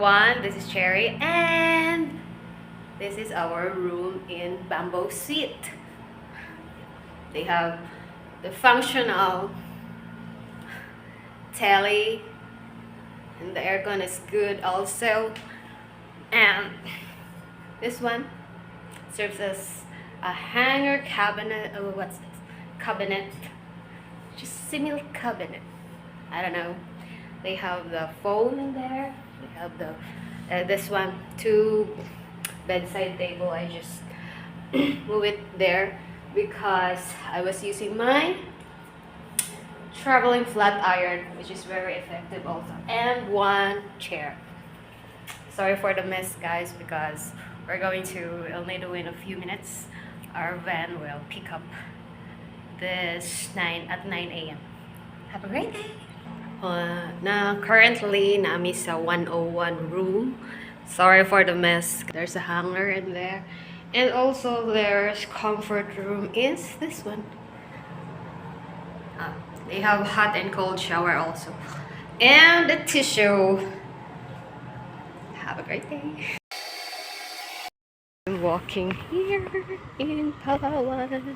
everyone, this is Cherry and this is our room in Bambu Suite. They have the functional telly and the aircon is good also, and this one serves as a hanger cabinet. Oh, what's this? Cabinet, just similar cabinet, I don't know. They have the phone in there. They have the this one, two bedside table. I just move it there because I was using my traveling flat iron, which is very effective also, and one chair. Sorry for the mess, guys, because we'll need to wait a few minutes. Our van will pick up this 9 a.m. Have a great day. Currently nami sa 101 room. Sorry for the mess. There's a hanger in there, and also there's comfort room is this one. They have hot and cold shower also, and the tissue. Have a great day. I'm walking here in Palawan.